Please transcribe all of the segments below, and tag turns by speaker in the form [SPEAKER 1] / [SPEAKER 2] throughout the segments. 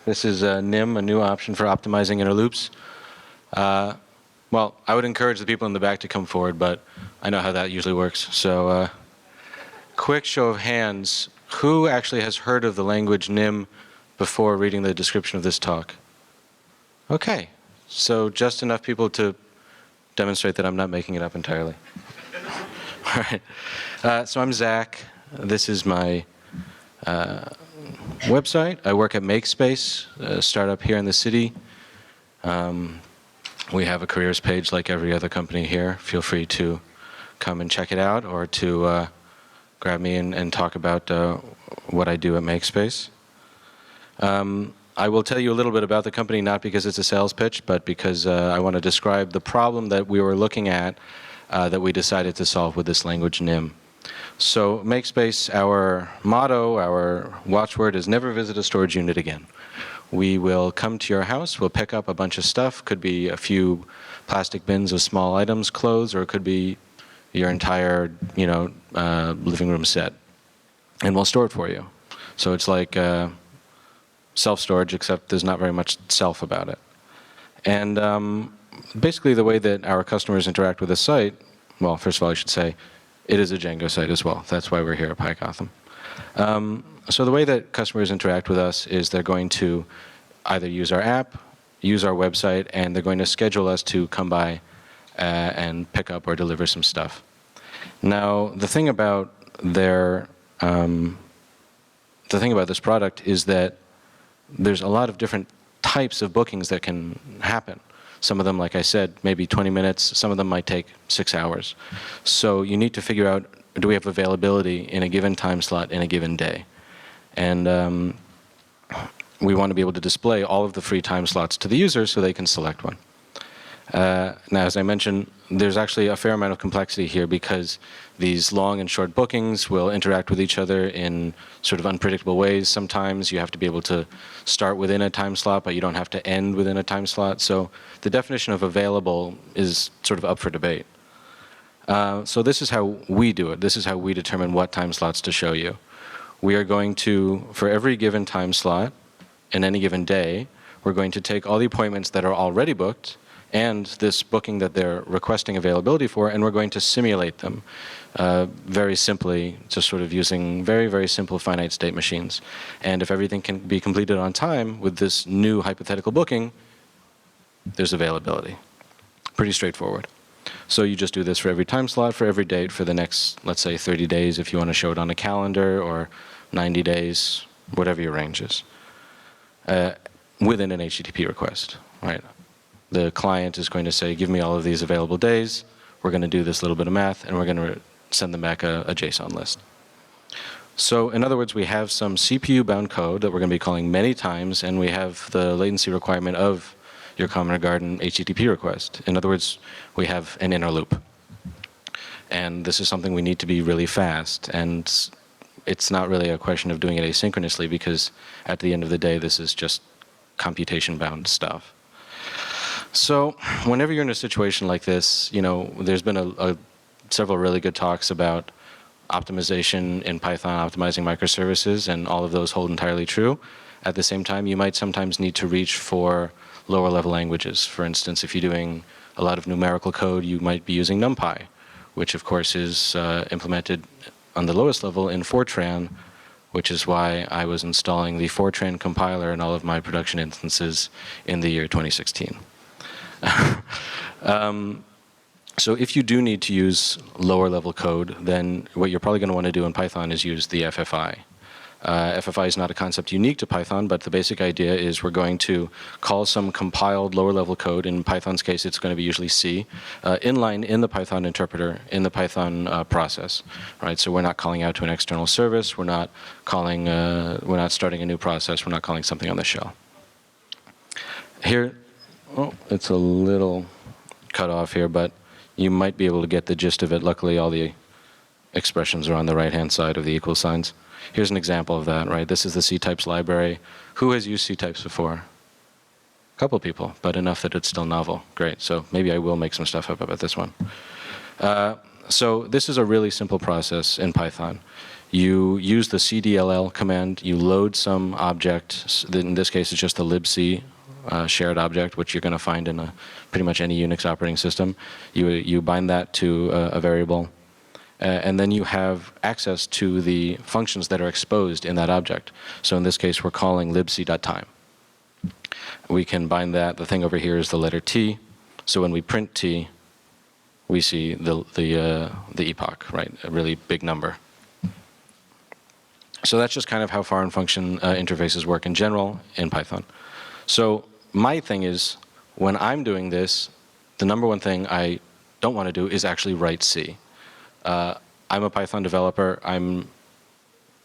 [SPEAKER 1] This is Nim, a new option for optimizing inner loops. Well, I would encourage the people in the back to come forward, but I know how that usually works. So quick show of hands, who actually has heard of the language Nim before reading the description of this talk? Okay, so just enough people to demonstrate that I'm not making it up entirely. All right, so I'm Zach. This is my website. I work at MakeSpace, a startup here in the city. We have a careers page like every other company here. Feel free to come and check it out, or to grab me and talk about what I do at MakeSpace. I will tell you a little bit about the company, not because it's a sales pitch, but because I want to describe the problem that we were looking at that we decided to solve with this language Nim. So MakeSpace, our motto, our watchword is never visit a storage unit again. We will come to your house, we'll pick up a bunch of stuff, could be a few plastic bins of small items, clothes, or it could be your entire, living room set. And we'll store it for you. So it's like self-storage, except there's not very much self about it. And basically the way that our customers interact with the site, well, first of all, I should say, it is a Django site as well. That's why we're here at PyGotham. So the way that customers interact with us is they're going to either use our app, use our website, and they're going to schedule us to come by and pick up or deliver some stuff. Now, the thing about this product is that there's a lot of different types of bookings that can happen. Some of them, like I said, maybe 20 minutes. Some of them might take 6 hours. So you need to figure out, do we have availability in a given time slot in a given day? And we want to be able to display all of the free time slots to the user so they can select one. Now, as I mentioned, there's actually a fair amount of complexity here because these long and short bookings will interact with each other in sort of unpredictable ways. Sometimes you have to be able to start within a time slot, but you don't have to end within a time slot. So the definition of available is sort of up for debate. So this is how we do it. This is how we determine what time slots to show you. We are going to, for every given time slot in any given day, we're going to take all the appointments that are already booked and this booking that they're requesting availability for, and we're going to simulate them very simply, just sort of using very, very simple finite state machines. And if everything can be completed on time with this new hypothetical booking, there's availability. Pretty straightforward. So you just do this for every time slot, for every date, for the next, let's say, 30 days if you want to show it on a calendar, or 90 days, whatever your range is, within an HTTP request, right? The client is going to say, give me all of these available days. We're going to do this little bit of math, and we're going to send them back a JSON list. So in other words, we have some CPU-bound code that we're going to be calling many times, and we have the latency requirement of your common or garden HTTP request. In other words, we have an inner loop. And this is something we need to be really fast. And it's not really a question of doing it asynchronously, because at the end of the day, this is just computation-bound stuff. So whenever you're in a situation like this, there's been several really good talks about optimization in Python, optimizing microservices, and all of those hold entirely true. At the same time, you might sometimes need to reach for lower level languages. For instance, if you're doing a lot of numerical code, you might be using NumPy, which of course is implemented on the lowest level in Fortran, which is why I was installing the Fortran compiler in all of my production instances in the year 2016. So if you do need to use lower level code, then what you're probably going to want to do in Python is use the FFI. FFI is not a concept unique to Python, but the basic idea is we're going to call some compiled lower level code. In Python's case, it's going to be usually C, inline in the Python interpreter, in the Python process, right? So we're not calling out to an external service. We're not calling, we're not starting a new process. We're not calling something on the shell. Here, it's a little cut off here, but you might be able to get the gist of it. Luckily, all the expressions are on the right-hand side of the equal signs. Here's an example of that, right? This is the ctypes library. Who has used ctypes before? A couple people, but enough that it's still novel. Great. So maybe I will make some stuff up about this one. So this is a really simple process in Python. You use the cdll command, you load some object, in this case it's just the libc shared object, which you're going to find in pretty much any Unix operating system. You bind that to a variable, and then you have access to the functions that are exposed in that object. So in this case, we're calling libc.time. We can bind that. The thing over here is the letter t. So when we print t, we see the epoch, right? A really big number. So that's just kind of how foreign function interfaces work in general in Python. So my thing is, when I'm doing this, the number one thing I don't want to do is actually write C. I'm a Python developer. I'm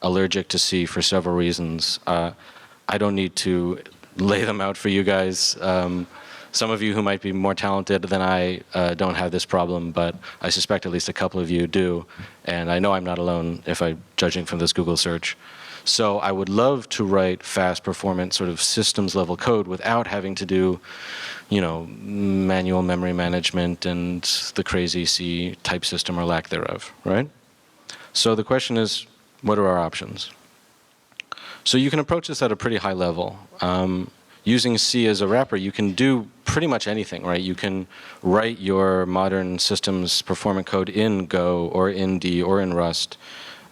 [SPEAKER 1] allergic to C for several reasons. I don't need to lay them out for you guys. Some of you who might be more talented than I don't have this problem, but I suspect at least a couple of you do. And I know I'm not alone if I'm judging from this Google search. So I would love to write fast performance sort of systems level code without having to do, you know, manual memory management and the crazy C type system or lack thereof, right? So the question is, what are our options? So you can approach this at a pretty high level. Using C as a wrapper, you can do pretty much anything, right? You can write your modern systems performant code in Go or in D or in Rust.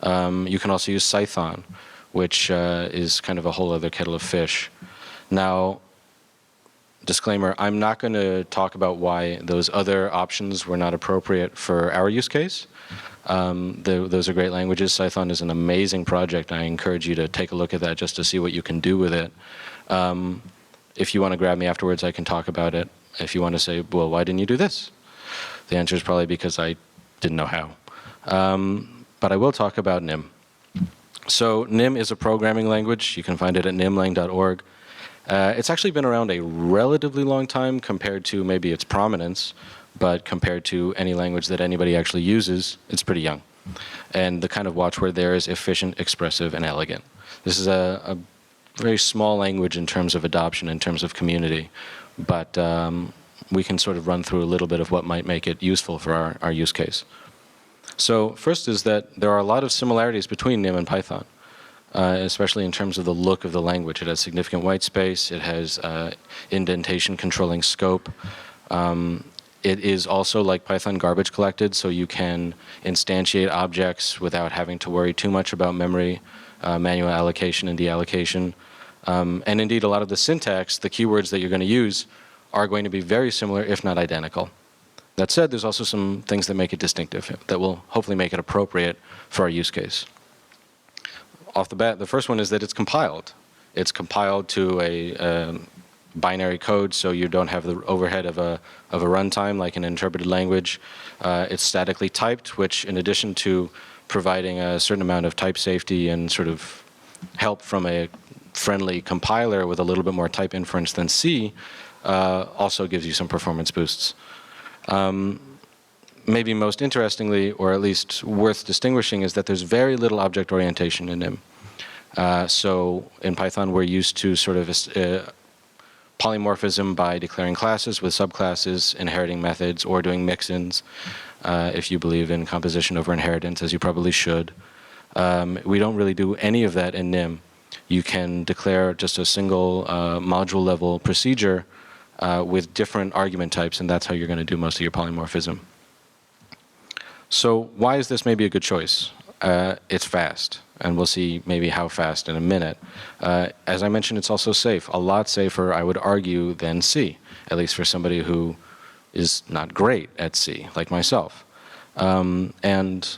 [SPEAKER 1] You can also use Python, which is kind of a whole other kettle of fish. Now, disclaimer, I'm not going to talk about why those other options were not appropriate for our use case. Those are great languages. Python is an amazing project. I encourage you to take a look at that just to see what you can do with it. If you want to grab me afterwards, I can talk about it. If you want to say, well, why didn't you do this? The answer is probably because I didn't know how. But I will talk about Nim. So Nim is a programming language. You can find it at nimlang.org. It's actually been around a relatively long time compared to maybe its prominence, but compared to any language that anybody actually uses, it's pretty young. And the kind of watchword there is efficient, expressive, and elegant. This is a very small language in terms of adoption, in terms of community, but we can sort of run through a little bit of what might make it useful for our use case. So first is that there are a lot of similarities between Nim and Python, especially in terms of the look of the language. It has significant white space. It has indentation controlling scope. It is also, like Python, garbage collected, so you can instantiate objects without having to worry too much about memory, manual allocation and deallocation. And indeed, a lot of the syntax, the keywords that you're going to use, are going to be very similar, if not identical. That said, there's also some things that make it distinctive that will hopefully make it appropriate for our use case. Off the bat, the first one is that it's compiled. It's compiled to a binary code, so you don't have the overhead of a runtime like an interpreted language. It's statically typed, which in addition to providing a certain amount of type safety and sort of help from a friendly compiler with a little bit more type inference than C, also gives you some performance boosts. Maybe most interestingly, or at least worth distinguishing, is that there's very little object orientation in Nim. So in Python, we're used to sort of polymorphism by declaring classes with subclasses, inheriting methods, or doing mix-ins, if you believe in composition over inheritance, as you probably should. We don't really do any of that in Nim. You can declare just a single module-level procedure with different argument types, and that's how you're going to do most of your polymorphism. So why is this maybe a good choice? It's fast, and we'll see maybe how fast in a minute. As I mentioned, it's also safe. A lot safer, I would argue, than C, at least for somebody who is not great at C, like myself. And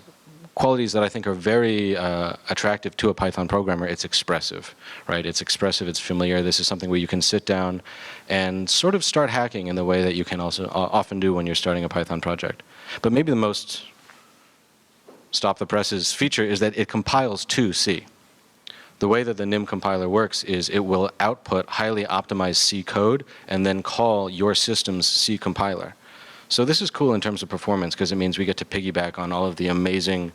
[SPEAKER 1] qualities that I think are very attractive to a Python programmer, it's expressive, right? It's expressive, it's familiar. This is something where you can sit down and sort of start hacking in the way that you can also often do when you're starting a Python project. But maybe the most stop the presses feature is that it compiles to C. The way that the Nim compiler works is it will output highly optimized C code and then call your system's C compiler. So this is cool in terms of performance because it means we get to piggyback on all of the amazing,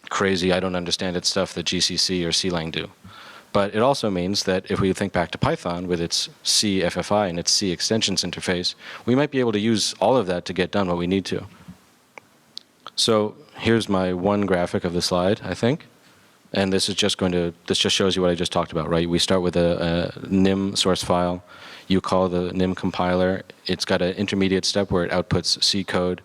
[SPEAKER 1] crazy, I don't understand it stuff that GCC or CLang do. But it also means that if we think back to Python with its C FFI and its C extensions interface, we might be able to use all of that to get done what we need to. So here's my one graphic of the slide, I think. And this just shows you what I just talked about, right? We start with a Nim source file. You call the Nim compiler. It's got an intermediate step where it outputs C code.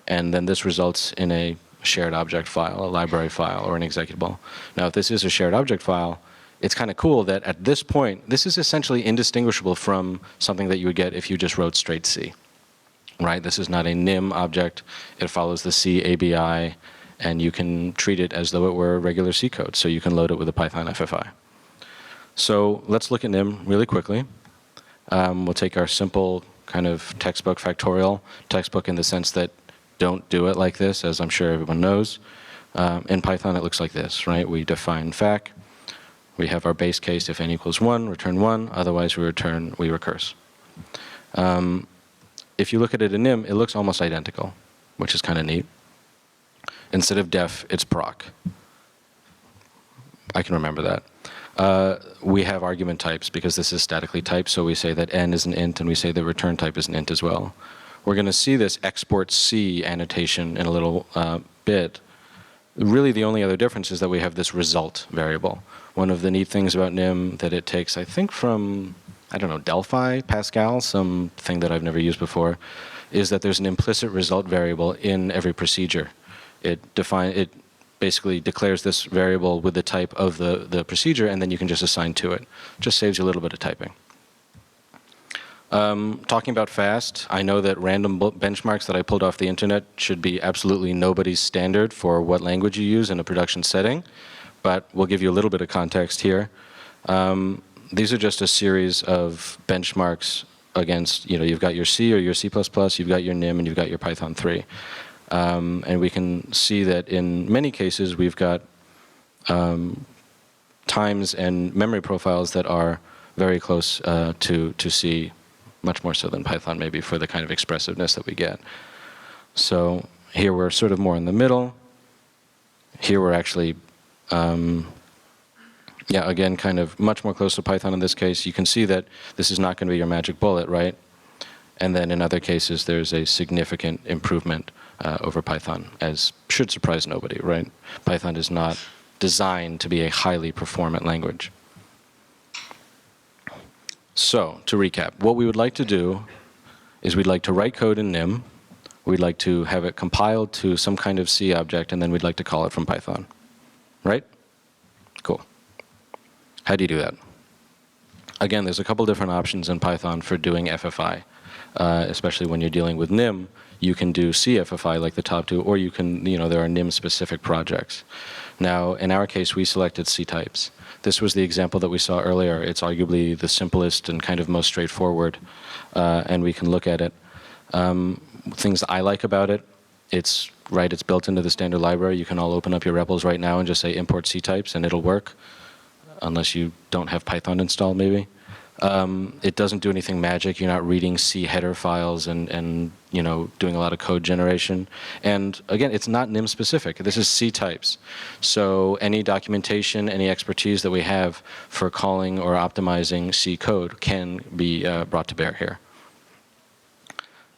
[SPEAKER 1] And then this results in a shared object file, a library file, or an executable. Now, if this is a shared object file, it's kind of cool that at this point, this is essentially indistinguishable from something that you would get if you just wrote straight C, right? This is not a Nim object. It follows the C ABI, and you can treat it as though it were regular C code. So you can load it with a Python FFI. So let's look at Nim really quickly. We'll take our simple kind of textbook factorial, textbook in the sense that don't do it like this, as I'm sure everyone knows. In Python, it looks like this, right? We define fac. We have our base case, if n equals 1, return 1. Otherwise, we recurse. If you look at it in Nim, it looks almost identical, which is kind of neat. Instead of def, it's proc. I can remember that. We have argument types because this is statically typed, so we say that n is an int, and we say the return type is an int as well. We're going to see this export C annotation in a little bit. Really, the only other difference is that we have this result variable. One of the neat things about Nim that it takes, I think from, I don't know, Delphi, Pascal, something that I've never used before, is that there's an implicit result variable in every procedure. It basically declares this variable with the type of the procedure, and then you can just assign to it. Just saves you a little bit of typing. Talking about fast, I know that random benchmarks that I pulled off the internet should be absolutely nobody's standard for what language you use in a production setting, but we'll give you a little bit of context here. These are just a series of benchmarks against, you've got your C or your C++, you've got your Nim, and you've got your Python 3. And we can see that in many cases we've got times and memory profiles that are very close to C, much more so than Python maybe for the kind of expressiveness that we get. So here we're sort of more in the middle. Here we're actually, again, kind of much more close to Python in this case. You can see that this is not going to be your magic bullet, right? And then in other cases, there's a significant improvement over Python, as should surprise nobody, right? Python is not designed to be a highly performant language. So, to recap, what we would like to do is we'd like to write code in Nim, we'd like to have it compiled to some kind of C object, and then we'd like to call it from Python. Right? Cool. How do you do that? Again, there's a couple different options in Python for doing FFI, especially when you're dealing with Nim. You can do CFFI like the top two, or you can, there are Nim-specific projects. Now, in our case, we selected ctypes. This was the example that we saw earlier. It's arguably the simplest and kind of most straightforward, and we can look at it. Things I like about it, it's built into the standard library. You can all open up your REPLs right now and just say import ctypes, and it'll work, unless you don't have Python installed, maybe. It doesn't do anything magic. You're not reading C header files and doing a lot of code generation. And again, it's not Nim specific. This is ctypes. So any documentation, any expertise that we have for calling or optimizing C code can be brought to bear here.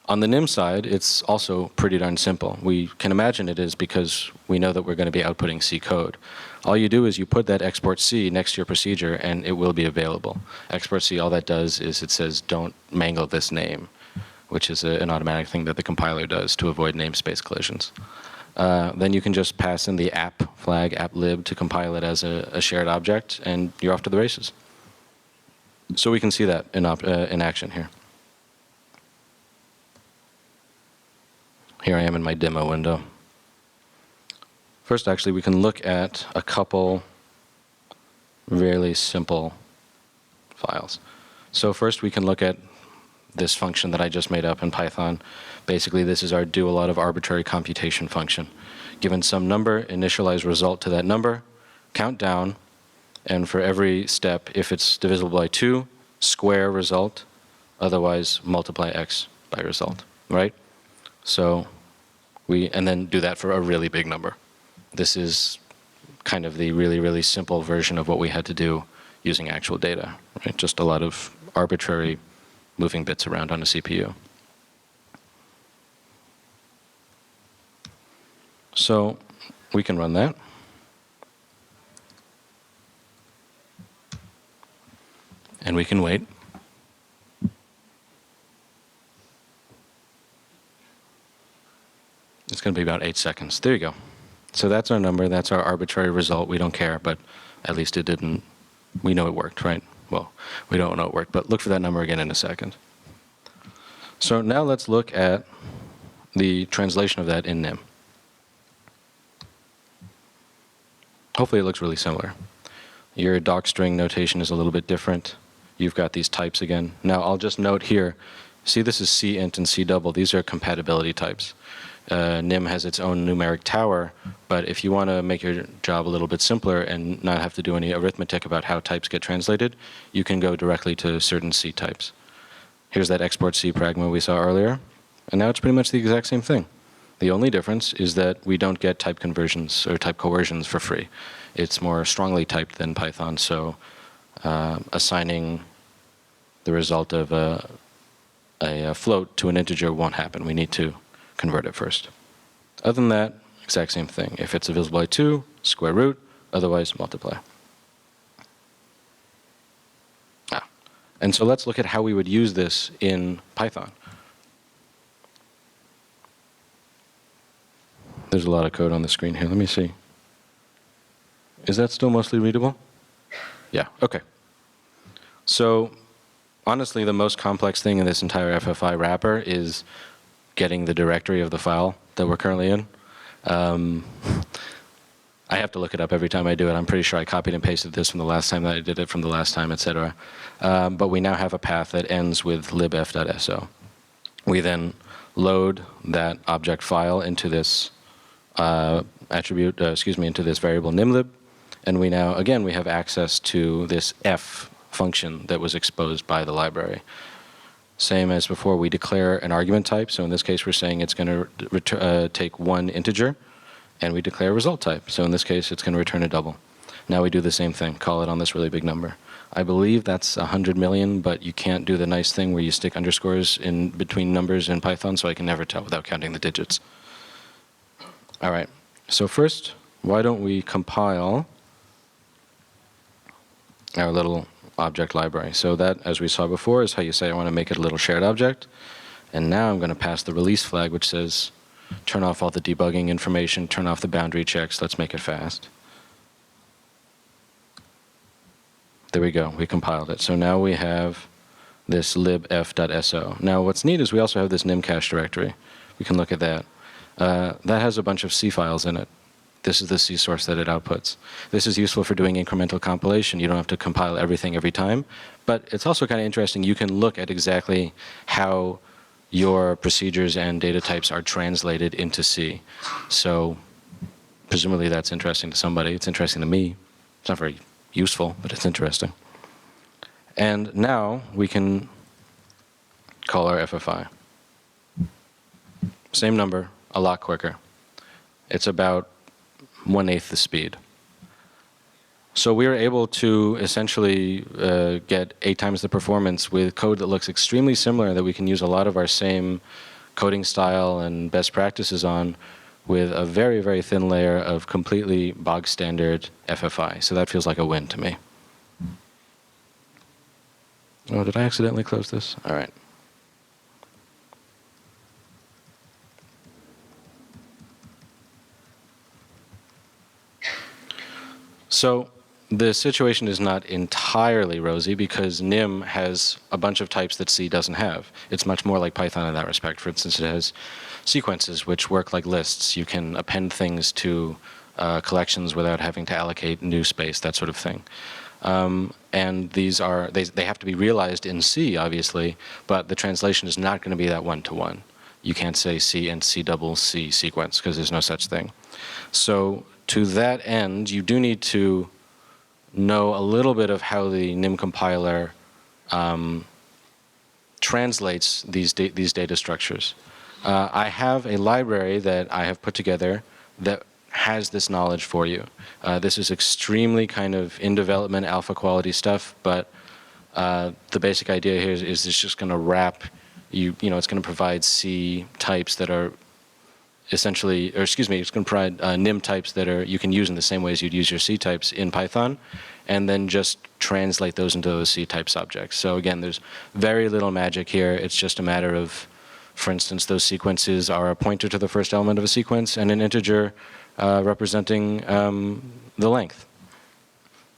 [SPEAKER 1] On the Nim side, it's also pretty darn simple. We can imagine it is because we know that we're going to be outputting C code. All you do is you put that export C next to your procedure, and it will be available. Export C, all that does is it says, don't mangle this name, which is an automatic thing that the compiler does to avoid namespace collisions. Then you can just pass in the app flag, applib, to compile it as a shared object, and you're off to the races. So we can see that in action here. Here I am in my demo window. First, actually, we can look at a couple really simple files. So first, we can look at this function that I just made up in Python. Basically, this is our do a lot of arbitrary computation function. Given some number, initialize result to that number, count down, and for every step, if it's divisible by 2, square result, otherwise multiply x by result, right? So and then do that for a really big number. This is kind of the really, really simple version of what we had to do using actual data, right? Just a lot of arbitrary moving bits around on a CPU. So we can run that. And we can wait. It's going to be about 8 seconds. There you go. So that's our number. That's our arbitrary result. We don't care, but at least it didn't. We know it worked, right? Well, we don't know it worked, but look for that number again in a second. So now let's look at the translation of that in Nim. Hopefully it looks really similar. Your docstring notation is a little bit different. You've got these types again. Now I'll just note here, see this is cint and cdouble. These are compatibility types. Nim has its own numeric tower, but if you want to make your job a little bit simpler and not have to do any arithmetic about how types get translated, you can go directly to certain C types. Here's that export C pragma we saw earlier, and now it's pretty much the exact same thing. The only difference is that we don't get type conversions or type coercions for free. It's more strongly typed than Python, so assigning the result of a float to an integer won't happen. We need to convert it first. Other than that, exact same thing. If it's divisible by 2, square root, otherwise multiply. And so let's look at how we would use this in Python. There's a lot of code on the screen here. Let me see. Is that still mostly readable? Yeah, okay. So honestly, the most complex thing in this entire FFI wrapper is getting the directory of the file that we're currently in. I have to look it up every time I do it. I'm pretty sure I copied and pasted this from the last time that I did it, from the last time, etc. But we now have a path that ends with libf.so. We then load that object file into this into this variable nimlib, and we now, again, we have access to this f function that was exposed by the library. Same as before, we declare an argument type. So in this case, we're saying it's going to take one integer, and we declare a result type. So in this case, it's going to return a double. Now we do the same thing, call it on this really big number. I believe that's 100 million, but you can't do the nice thing where you stick underscores in between numbers in Python, so I can never tell without counting the digits. All right, so first, why don't we compile our little object library. So that, as we saw before, is how you say I want to make it a little shared object. And now I'm going to pass the release flag, which says turn off all the debugging information, turn off the boundary checks, let's make it fast. There we go, we compiled it. So now we have this libf.so. Now what's neat is we also have this nim cache directory. We can look at that. That has a bunch of C files in it. This is the C source that it outputs. This is useful for doing incremental compilation. You don't have to compile everything every time. But it's also kind of interesting. You can look at exactly how your procedures and data types are translated into C. So presumably that's interesting to somebody. It's interesting to me. It's not very useful, but it's interesting. And now we can call our FFI. Same number, a lot quicker. It's about 1/8 the speed. So we are able to essentially get 8 times the performance with code that looks extremely similar, that we can use a lot of our same coding style and best practices on, with a very, very thin layer of completely bog standard FFI. So that feels like a win to me. Oh, did I accidentally close this? All right. So the situation is not entirely rosy because Nim has a bunch of types that C doesn't have. It's much more like Python in that respect. For instance, it has sequences which work like lists. You can append things to collections without having to allocate new space, that sort of thing. And these are, they have to be realized in C, obviously, but the translation is not going to be that one-to-one. You can't say C and C double C sequence because there's no such thing. So to that end, you do need to know a little bit of how the Nim compiler translates these data structures. I have a library that I have put together that has this knowledge for you. This is extremely kind of in development alpha quality stuff, but the basic idea here is it's just going to wrap you know, it's going to provide C types that are essentially, or excuse me, it's going to provide Nim types that you can use in the same way as you'd use your C types in Python, and then just translate those into those C types objects. So again, there's very little magic here. It's just a matter of, for instance, those sequences are a pointer to the first element of a sequence and an integer representing the length.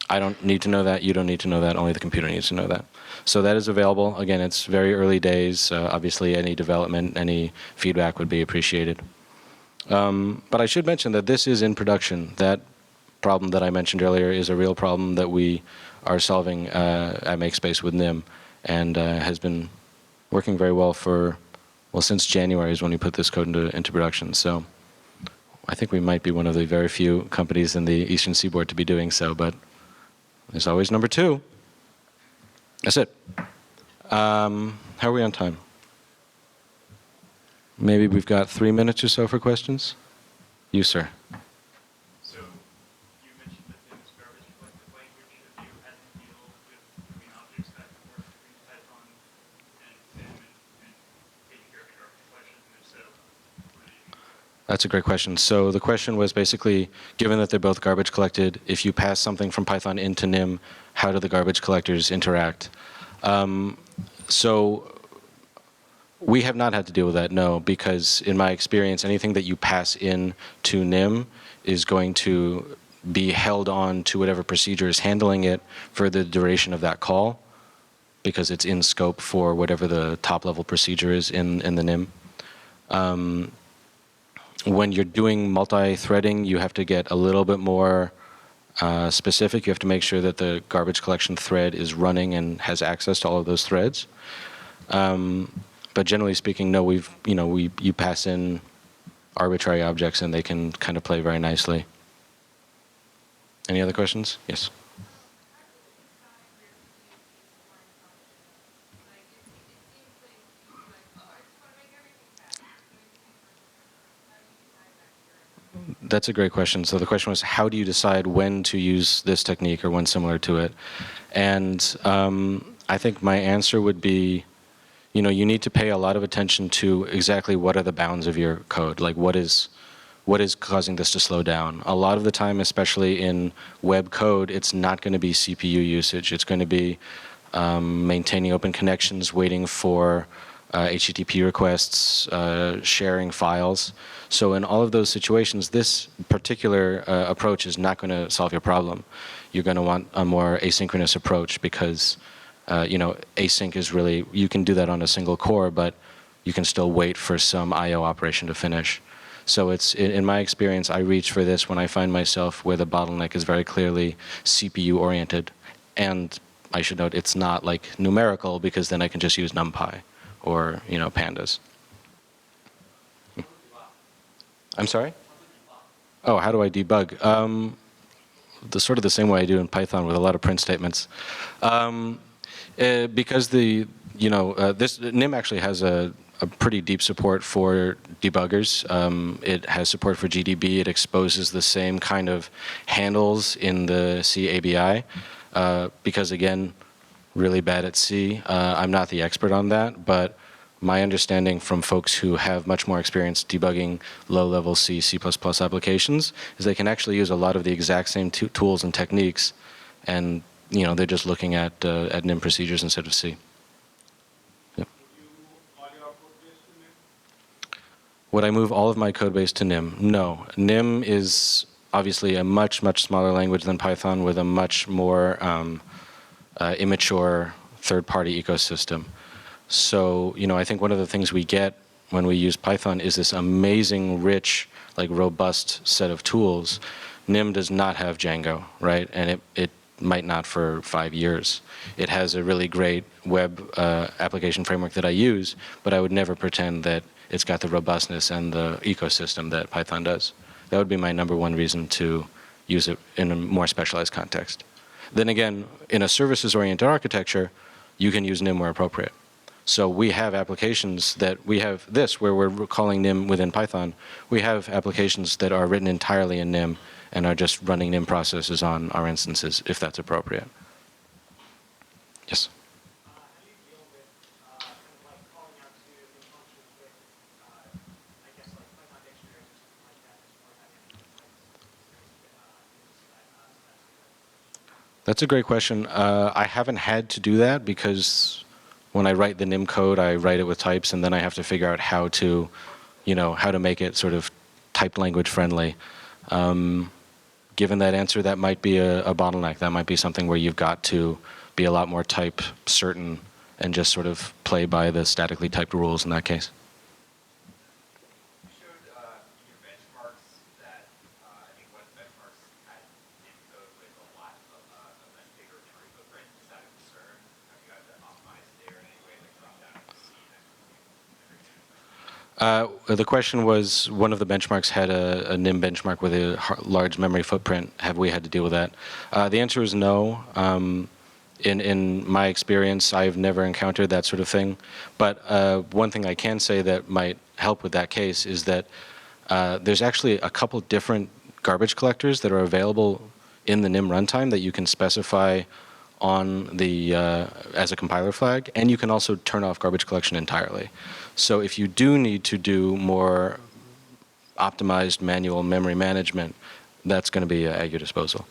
[SPEAKER 1] I don't need to know that. You don't need to know that. Only the computer needs to know that. So that is available. Again, it's very early days. Obviously, any development, any feedback would be appreciated. But I should mention that this is in production. That problem that I mentioned earlier is a real problem that we are solving at MakeSpace with Nim, and has been working very well since January is when we put this code into production. So I think we might be one of the very few companies in the Eastern Seaboard to be doing so, but there's always number two. That's it. How are we on time? Maybe we've got 3 minutes or so for questions? You, sir.
[SPEAKER 2] So you mentioned that Nim's garbage collected language. Have you had to deal with objects back and forth between Python and Nim and taking care of the garbage collection? And if so, what do you mean?
[SPEAKER 1] That's a great question. So the question was basically, given that they're both garbage collected, if you pass something from Python into Nim, how do the garbage collectors interact? So we have not had to deal with that, no, because in my experience, anything that you pass in to Nim is going to be held on to whatever procedure is handling it for the duration of that call, because it's in scope for whatever the top level procedure is in the Nim. When you're doing multi-threading, you have to get a little bit more specific. You have to make sure that the garbage collection thread is running and has access to all of those threads. But generally speaking, no, you pass in arbitrary objects and they can kind of play very nicely. Any other questions? Yes. That's a great question. So the question was, how do you decide when to use this technique or one similar to it? And I think my answer would be, you need to pay a lot of attention to exactly what are the bounds of your code. Like what is causing this to slow down? A lot of the time, especially in web code, it's not going to be CPU usage. It's going to be maintaining open connections, waiting for HTTP requests, sharing files. So in all of those situations, this particular approach is not going to solve your problem. You're going to want a more asynchronous approach because async is really, you can do that on a single core, but you can still wait for some I/O operation to finish. So it's, in my experience, I reach for this when I find myself where the bottleneck is very clearly CPU oriented. And I should note, it's not like numerical, because then I can just use NumPy or pandas. I'm sorry? Oh, how do I debug? Sort of the same way I do in Python with a lot of print statements. Because this Nim actually has a pretty deep support for debuggers. It has support for GDB. It exposes the same kind of handles in the C ABI. Because again, really bad at C. I'm not the expert on that, but my understanding from folks who have much more experience debugging low-level C, C++ applications is they can actually use a lot of the exact same tools and techniques, and they're just looking at Nim procedures instead of C. Yep. Would I move all of my code base to Nim? No. Nim is obviously a much, much smaller language than Python with a much more immature third-party ecosystem. So, I think one of the things we get when we use Python is this amazing, rich, robust set of tools. Nim does not have Django, right? And it might not for 5 years. It has a really great web application framework that I use, but I would never pretend that it's got the robustness and the ecosystem that Python does. That would be my #1 reason to use it in a more specialized context. Then again, in a services-oriented architecture, you can use Nim where appropriate. So we have applications that we have this, where we're calling Nim within Python. We have applications that are written entirely in Nim and are just running Nim processes on our instances, if that's appropriate. Yes?
[SPEAKER 3] How do you deal with calling out to the functions with, I guess, Python dictionaries
[SPEAKER 1] That's a great question. I haven't had to do that because when I write the NIM code, I write it with types, and then I have to figure out how to, how to make it sort of typed language friendly. Given that answer, that might be a bottleneck. That might be something where you've got to be a lot more type certain and just sort of play by the statically typed rules in that case.
[SPEAKER 4] You showed in your benchmarks that I think one of the benchmarks had NIM code with a lot of a much bigger memory footprint. Is that a concern? Have you had to optimize there in any way, like drop down to C and
[SPEAKER 1] The question was, one of the benchmarks had a NIM benchmark with a large memory footprint. Have we had to deal with that? The answer is no. In my experience, I've never encountered that sort of thing. But one thing I can say that might help with that case is that there's actually a couple different garbage collectors that are available in the NIM runtime that you can specify on the as a compiler flag, and you can also turn off garbage collection entirely. So if you do need to do more optimized manual memory management, that's going to be at your disposal.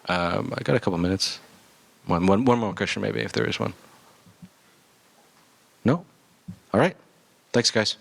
[SPEAKER 1] I got a couple minutes. One more question maybe, if there is one. No? All right. Thanks, guys.